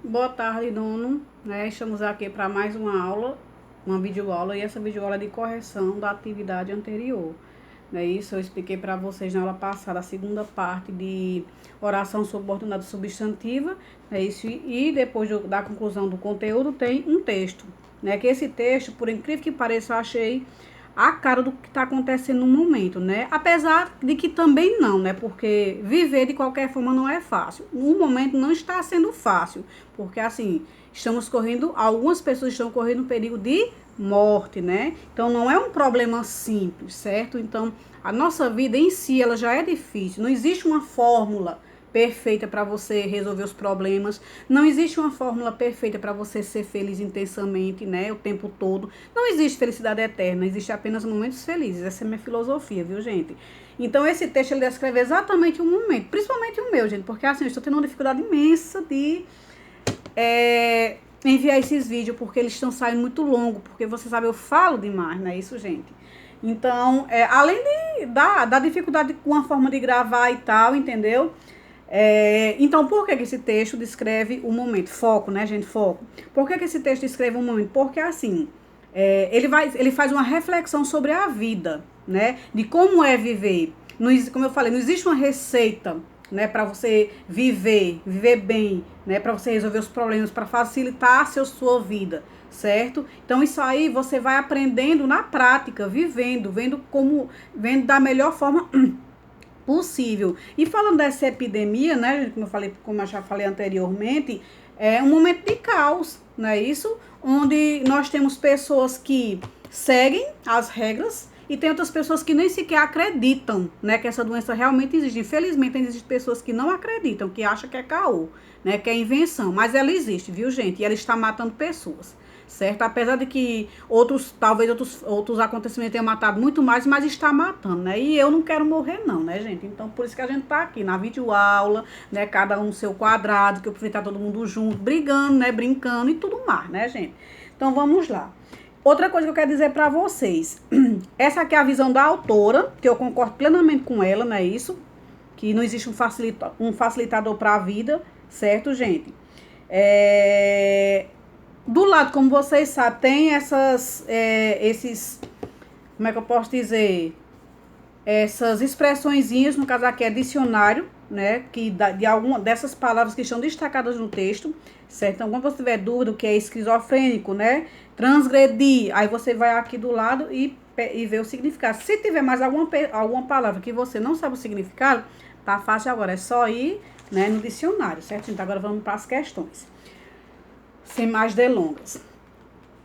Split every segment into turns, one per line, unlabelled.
Boa tarde, dono. Estamos aqui para mais uma aula, uma videoaula, e essa videoaula é de correção da atividade anterior. Isso eu expliquei para vocês na aula passada, a segunda parte de oração subordinada substantiva, isso, e depois da conclusão do conteúdo tem um texto, que esse texto, por incrível que pareça, eu achei a cara do que está acontecendo no momento, Apesar de que também não, Porque viver de qualquer forma não é fácil. No momento não está sendo fácil, porque assim, algumas pessoas estão correndo perigo de morte, Então não é um problema simples, certo? Então a nossa vida em si, ela já é difícil. Não existe uma fórmula perfeita para você resolver os problemas. Não existe uma fórmula perfeita para você ser feliz intensamente, o tempo todo. Não existe felicidade eterna, existe apenas momentos felizes. Essa é a minha filosofia, viu, gente? Então, esse texto, ele descreve exatamente o momento, principalmente o meu, gente, porque assim, eu estou tendo uma dificuldade imensa de enviar esses vídeos, porque eles estão saindo muito longos, porque você sabe, eu falo demais, não é isso, gente? Então, além da dificuldade com a forma de gravar e tal, entendeu? Então, por que esse texto descreve o momento? Foco, né, gente? Foco. Por que esse texto descreve o momento? Porque, assim, ele faz uma reflexão sobre a vida, De como é viver. Não, como eu falei, não existe uma receita, para você viver bem, para você resolver os problemas, para facilitar sua vida, certo? Então, isso aí você vai aprendendo na prática, vendo da melhor forma possível. E falando dessa epidemia, como eu já falei anteriormente, é um momento de caos, não é isso? Onde nós temos pessoas que seguem as regras e tem outras pessoas que nem sequer acreditam, que essa doença realmente existe. Infelizmente, existem pessoas que não acreditam, que acham que é caô, que é invenção, mas ela existe, viu, gente? E ela está matando pessoas, certo? Apesar de que talvez outros acontecimentos tenham matado muito mais, mas está matando, E eu não quero morrer não, gente? Então, por isso que a gente tá aqui na videoaula, Cada um no seu quadrado, que eu prefiro estar todo mundo junto, brigando, brincando e tudo mais, gente? Então, vamos lá. Outra coisa que eu quero dizer para vocês, essa aqui é a visão da autora, que eu concordo plenamente com ela, não é isso? Que não existe um facilitador para a vida, certo, gente? Do lado, como vocês sabem, tem como é que eu posso dizer? Essas expressõezinhas, no caso aqui é dicionário, de alguma dessas palavras que estão destacadas no texto, certo? Então, quando você tiver dúvida, o que é esquizofrênico, Transgredir, aí você vai aqui do lado e vê o significado. Se tiver mais alguma palavra que você não sabe o significado, tá fácil agora, é só ir, no dicionário, certo? Então, agora vamos para as questões. Sem mais delongas.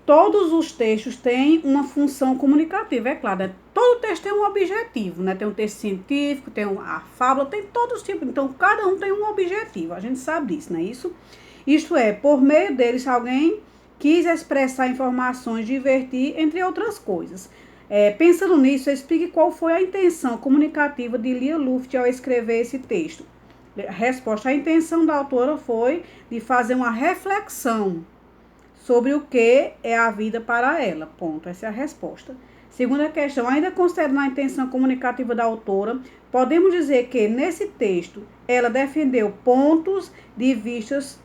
Todos os textos têm uma função comunicativa, é claro. Todo texto tem um objetivo, Tem um texto científico, tem a fábula, tem todos os tipos. Então, cada um tem um objetivo. A gente sabe disso, não é isso? Isto é, por meio deles, alguém quis expressar informações, divertir, entre outras coisas. Pensando nisso, explique qual foi a intenção comunicativa de Lia Luft ao escrever esse texto. Resposta: a intenção da autora foi de fazer uma reflexão sobre o que é a vida para ela. Ponto. Essa é a resposta. Segunda questão, ainda considerando a intenção comunicativa da autora, podemos dizer que, nesse texto, ela defendeu pontos de vistas,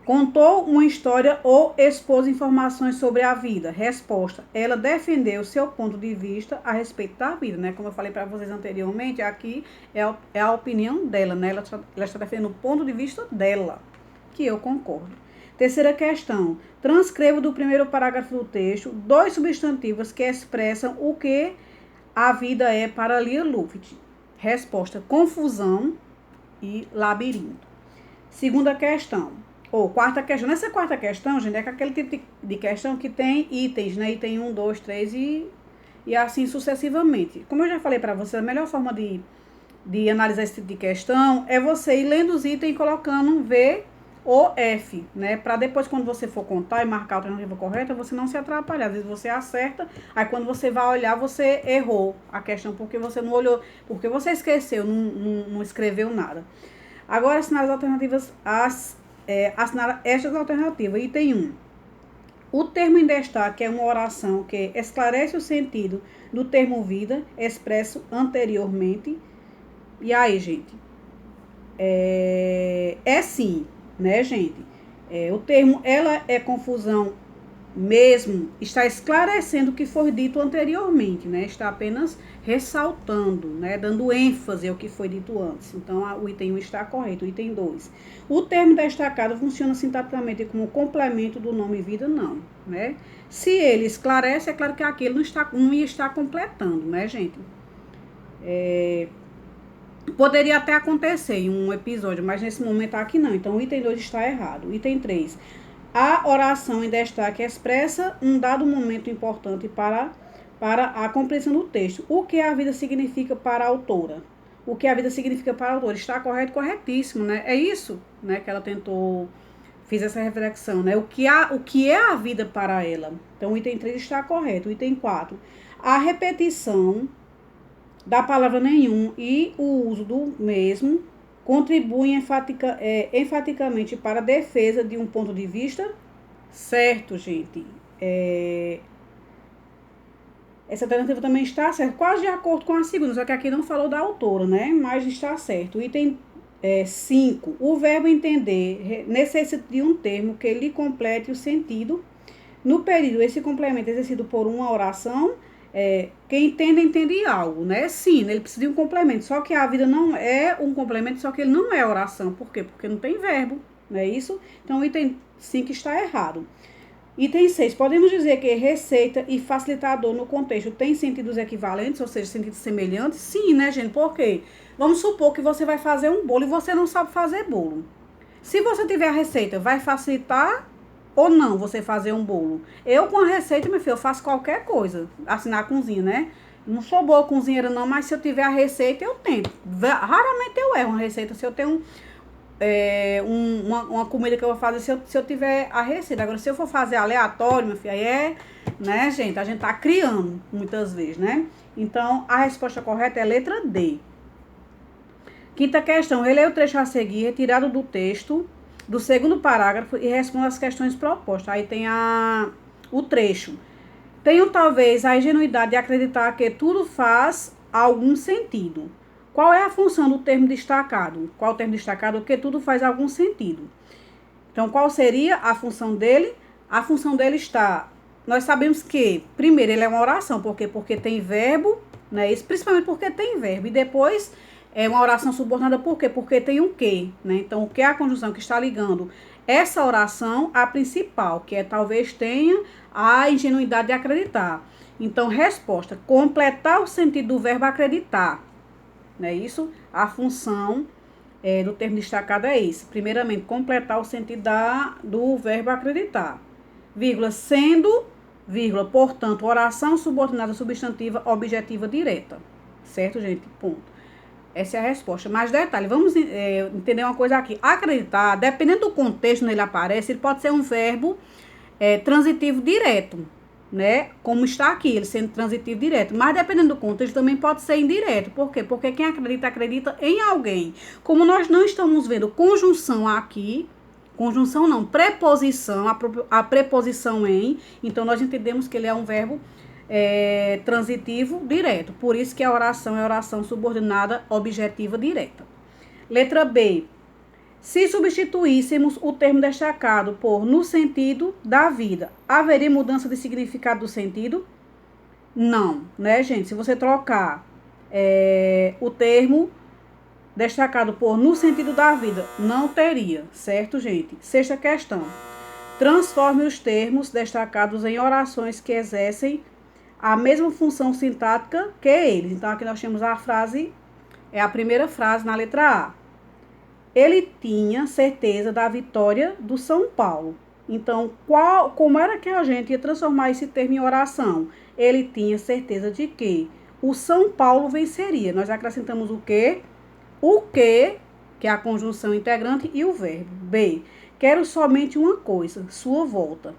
contou uma história ou expôs informações sobre a vida. Resposta, ela defendeu seu ponto de vista a respeito da vida, Como eu falei para vocês anteriormente, aqui é a opinião dela, Ela está defendendo o ponto de vista dela, que eu concordo. Terceira questão, transcreva do primeiro parágrafo do texto 2 substantivos que expressam o que a vida é para Lia Luft. Resposta, confusão e labirinto. Segunda questão, quarta questão. Nessa quarta questão, gente, é aquele tipo de questão que tem itens, Item 1, 2, 3 e assim sucessivamente. Como eu já falei para vocês, a melhor forma de analisar esse tipo de questão é você ir lendo os itens e colocando um V ou F, Para depois, quando você for contar e marcar a alternativa correta, você não se atrapalhar. Às vezes você acerta, aí quando você vai olhar, você errou a questão, porque você não olhou, porque você esqueceu, não escreveu nada. Agora, assinar as alternativas, assinar estas alternativas. Item 1. O termo em destaque é uma oração que esclarece o sentido do termo vida, expresso anteriormente. E aí, gente? Sim. né, gente? O termo ela é confusão mesmo está esclarecendo o que foi dito anteriormente, né? Está apenas ressaltando, né? Dando ênfase ao que foi dito antes. Então, o item 1 está correto. O item 2. O termo destacado funciona sintaticamente como complemento do nome vida? Não, né? Se ele esclarece, é claro que aquele não ia estar completando, né, gente? Poderia até acontecer em um episódio, mas nesse momento aqui não. Então, o item 2 está errado. O item 3. A oração em destaque expressa um dado momento importante para a compreensão do texto. O que a vida significa para a autora? O que a vida significa para a autora? Está correto? Corretíssimo, né? É isso, né, que ela fiz essa reflexão, né? O que é a vida para ela? Então, o item 3 está correto. O item 4. A repetição da palavra nenhum e o uso do mesmo contribuem enfaticamente para a defesa de um ponto de vista certo, gente. Essa alternativa também está certa, quase de acordo com a segunda, só que aqui não falou da autora, né? Mas está certo. O item 5. O verbo entender necessita de um termo que lhe complete o sentido. No período, esse complemento é exercido por uma oração. Quem entende algo, né? Sim, ele precisa de um complemento. Só que a vida não é um complemento, só que ele não é oração. Por quê? Porque não tem verbo, não é isso? Então, o item 5 está errado. Item 6. Podemos dizer que receita e facilitador no contexto tem sentidos equivalentes, ou seja, sentidos semelhantes? Sim, né, gente? Por quê? Vamos supor que você vai fazer um bolo e você não sabe fazer bolo. Se você tiver a receita, vai facilitar ou não você fazer um bolo? Eu, com a receita, meu filho, eu faço qualquer coisa, assim, na cozinha, né? Não sou boa cozinheira, não, mas se eu tiver a receita, eu tento. Raramente eu erro uma receita, se eu tenho uma comida que eu vou fazer, se eu tiver a receita. Agora, se eu for fazer aleatório, meu filho, aí né, gente? A gente tá criando, muitas vezes, né? Então, a resposta correta é a letra D. Quinta questão. Releia o trecho a seguir, retirado do texto do segundo parágrafo e responda as questões propostas. Aí tem o trecho. Tenho talvez a ingenuidade de acreditar que tudo faz algum sentido. Qual é a função do termo destacado? Qual o termo destacado? Que tudo faz algum sentido. Então, qual seria a função dele? A função dele está... Nós sabemos que, primeiro, ele é uma oração. Por quê? Porque tem verbo, né? Isso, principalmente porque tem verbo. E depois... É uma oração subordinada por quê? Porque tem um que, né? Então, o que é a conjunção que está ligando essa oração à principal, que é talvez tenha a ingenuidade de acreditar. Então, resposta, completar o sentido do verbo acreditar. Não é isso? A função do termo destacado é esse. Primeiramente, completar o sentido do verbo acreditar. Vírgula, sendo, vírgula, portanto, oração subordinada substantiva objetiva direta. Certo, gente? Ponto. Essa é a resposta. Mas detalhe, vamos entender uma coisa aqui. Acreditar, dependendo do contexto onde ele aparece, ele pode ser um verbo transitivo direto, né? Como está aqui, ele sendo transitivo direto. Mas dependendo do contexto, também pode ser indireto. Por quê? Porque quem acredita, acredita em alguém. Como nós não estamos vendo conjunção aqui, conjunção não, preposição, a preposição em, então nós entendemos que ele é um verbo transitivo direto. Por isso que a oração é oração subordinada objetiva direta. Letra B. Se substituíssemos o termo destacado por no sentido da vida, haveria mudança de significado do sentido? Não, né, gente? Se você trocar o termo destacado por no sentido da vida, não teria, certo, gente? Sexta questão. Transforme os termos destacados em orações que exercem a mesma função sintática que eles. Então, aqui nós temos a frase, a primeira frase na letra A. Ele tinha certeza da vitória do São Paulo. Então, como era que a gente ia transformar esse termo em oração? Ele tinha certeza de que o São Paulo venceria. Nós acrescentamos o quê? O que é a conjunção integrante, e o verbo. B. Quero somente uma coisa, sua volta.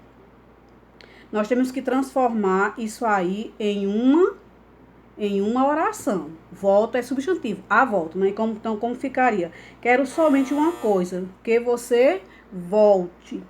Nós temos que transformar isso aí em uma oração. Volta é substantivo, a volta, né? Então, como ficaria? Quero somente uma coisa, que você volte.